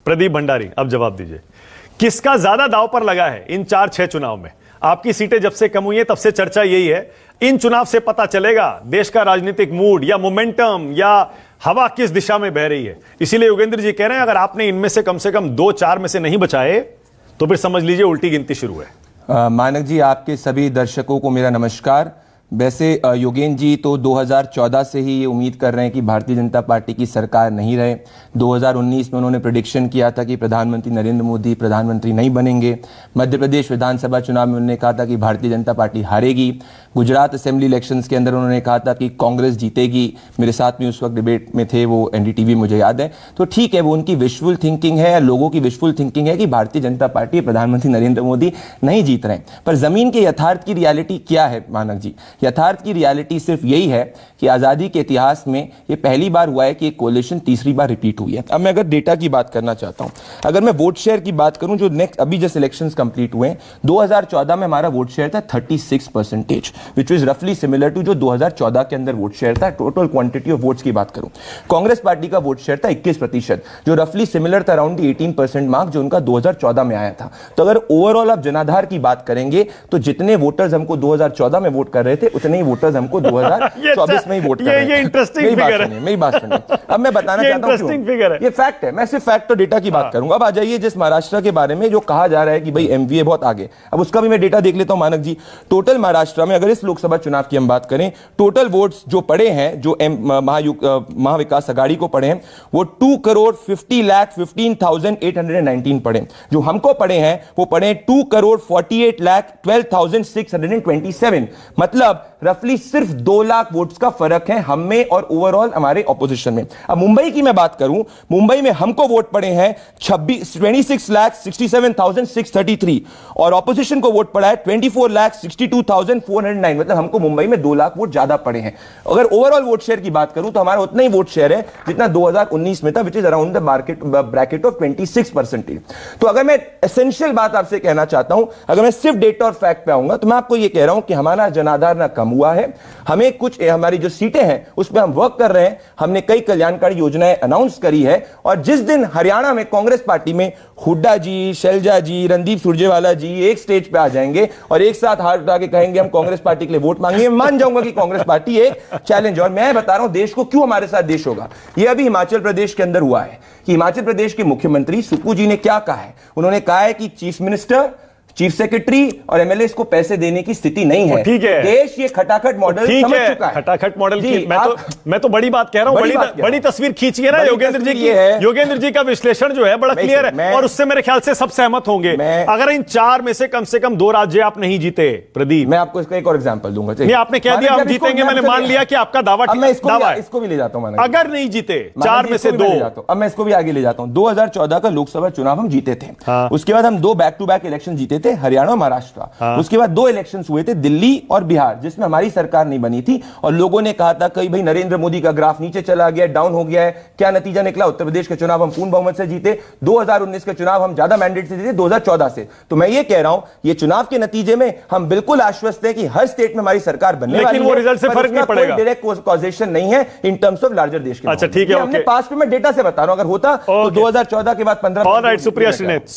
प्रदीप भंडारी, अब जवाब दीजिए, किसका ज्यादा दांव पर लगा है इन 4-6 चुनाव में? आपकी सीटें जब से कम हुई है तब से चर्चा यही है। इन चुनाव से पता चलेगा देश का राजनीतिक मूड या मोमेंटम या हवा किस दिशा में बह रही है। इसीलिए योगेंद्र जी कह रहे हैं अगर आपने इनमें से कम 2-4 में से नहीं बचाए तो फिर समझ लीजिए उल्टी गिनती शुरू है। मानक जी, आपके सभी दर्शकों को मेरा नमस्कार। वैसे योगेंद्र जी तो 2014 से ही ये उम्मीद कर रहे हैं कि भारतीय जनता पार्टी की सरकार नहीं रहे। 2019 में उन्होंने प्रेडिक्शन किया था कि प्रधानमंत्री नरेंद्र मोदी प्रधानमंत्री नहीं बनेंगे। मध्य प्रदेश विधानसभा चुनाव में उन्होंने कहा था कि Bharatiya Janata party हारेगी। Gujarat assembly elections के अंदर उन्होंने कहा था कि कांग्रेस जीतेगी। मेरे साथ में उस वक्त डिबेट में थे वो, एनडीटीवी, मुझे याद है। तो ठीक है, वो उनकी विशफुल थिंकिंग है, लोगों की विशफुल थिंकिंग है कि भारतीय जनता पार्टी, प्रधानमंत्री नरेंद्र मोदी नहीं जीत रहे हैं। पर जमीन के यथार्थ की रियलिटी क्या है मानक जी? यथार्थ की रियलिटी सिर्फ यही है कि आजादी के इतिहास में ये पहली बार हुआ है कि एक कोलिशन तीसरी बार रिपीट हुई है। अब मैं अगर डेटा की बात करना चाहता हूं, अगर मैं वोट शेयर की बात करूं जो नेक्स्ट अभी जैसे इलेक्शंस कंप्लीट हुए हैं, 2014 में हमारा वोट शेयर था 36%, विच इज रफली सिमिलर टू जो 2014 के अंदर वोट शेयर था। टोटल क्वांटिटी ऑफ वोट्स की बात करूं, कांग्रेस पार्टी का वोट शेयर था 21%, जो रफली सिमिलर था अराउंड 18% मार्क जो उनका 2014 में आया था। तो अगर ओवरऑल आप जनाधार की बात करेंगे तो जितने वोटर्स हमको 2014 में वोट कर रहे थे उतने ही वोटर्स हमको 2024 में ही वोट कर रहे हैं। ये इंटरेस्टिंग फिगर है। मेरी बात सुनिए, अब मैं बताना चाहता हूं क्यों। ये फैक्ट है, मैं सिर्फ फैक्ट और डेटा की बात करूंगा। अब आ जाइए जिस महाराष्ट्र के बारे में जो कहा जा रहा है कि भाई एमवीए बहुत आगे, अब उसका भी मैं डेटा देख लेता हूं मानक जी। टोटल महाराष्ट्र में अगर इस लोकसभा चुनाव की हम बात करें, टोटल वोट्स जो पड़े हैं, जो महाविकास अघाड़ी को पड़े हैं, वो 2,50,15,819 पड़े। जो हमको पड़े हैं वो पड़े 2,48,12,627, मतलब रफली सिर्फ 2 लाख वोट्स का फर्क है हम में और ओवरऑल हमारे ऑपोजिशन में। अब मुंबई की मैं बात करूं, मुंबई में हमको वोट पड़े हैं 26,67,633 और ऑपोजिशन को वोट पड़ा है 24,62,409, मतलब हमको मुंबई में 2 लाख वोट ज्यादा पड़े हैं। अगर ओवरऑल वोट शेयर की बात करूं तो हमारा उतना ही वोट शेयर है जितना 2019 में था, which is around the market bracket of 26%। तो अगर मैं एसेंशियल बात आपसे कहना चाहता हूं, अगर मैं सिर्फ डेटा और फैक्ट पे आऊंगा तो मैं आपको यह कह रहा हूं कि हमारा जनाधार ना कम हुआ है, हमें कुछ हमारी जो सीटें हैं उस पर हम वर्क कर रहे हैं। हमने कई कल्याणकारी योजनाएं अनाउंस करी है और जिस दिन हरियाणा में कांग्रेस पार्टी में हुड्डा जी, शैलजा जी, रणदीप सुरजेवाला जी एक स्टेज पे आ जाएंगे और एक साथ हाथ उठा के कहेंगे हम कांग्रेस पार्टी के लिए वोट मांगेंगे, मान जाऊंगा कि कांग्रेस पार्टी एक चैलेंज। और मैं बता रहा हूं देश को क्यों हमारे साथ देश होगा। यह अभी हिमाचल प्रदेश के अंदर हुआ है कि हिमाचल प्रदेश के मुख्यमंत्री सुक्कू जी ने क्या कहा है। उन्होंने कहा है कि चीफ मिनिस्टर, चीफ सेक्रेटरी और एमएलए को पैसे देने की स्थिति नहीं है। ठीक है, देश ये खटाखट मॉडल समझ चुका है। खटाखट मॉडल की मैं तो बड़ी बात कह रहा हूं, बड़ी तस्वीर खींचिए ना योगेंद्र जी की। योगेंद्र जी का विश्लेषण जो है बड़ा क्लियर है और उससे मेरे ख्याल से सब सहमत होंगे। अगर इन 4 में से कम 2 राज्य आप नहीं जीते, प्रदीप, मैं आपको इसका एक और एग्जांपल दूंगा। नहीं, आपने कह दिया हम जीतेंगे, मैंने मान लिया कि आपका दावा है। इसको भी ले जाता हूं, अगर नहीं जीते 4 में से 2, अब मैं इसको भी आगे ले जाता हूं। 2014 का लोकसभा चुनाव हम जीते थे, उसके बाद हम 2 बैक टू बैक इलेक्शन जीते थे, हरियाणा और महाराष्ट्र। उसके बाद 2 इलेक्शंस हुए थे, दिल्ली और बिहार, जिसमें हमारी सरकार नहीं बनी थी और लोगों ने कहा था कि भाई नरेंद्र मोदी का ग्राफ नीचे चला गया, डाउन हो गया है। क्या नतीजा निकला? उत्तर प्रदेश के चुनाव हम पूर्ण बहुमत से जीते। 2019 के चुनाव हम ज्यादा मैंडेट से जीते 2014 से। तो मैं ये कह रहा हूं ये चुनाव के नतीजे में हम बिल्कुल आश्वस्त हैं कि हर स्टेट में हमारी सरकार बनने वाली है, लेकिन वो रिजल्ट से फर्क नहीं पड़ेगा। डायरेक्ट कॉजेशन नहीं है इन टर्म्स ऑफ लार्जर देश के। अच्छा ठीक है, हमने पास्ट में डेटा से बता रहा हूं, अगर होता तो 2014 के बाद 15। ऑलराइट, सुप्रिया श्रीनेत।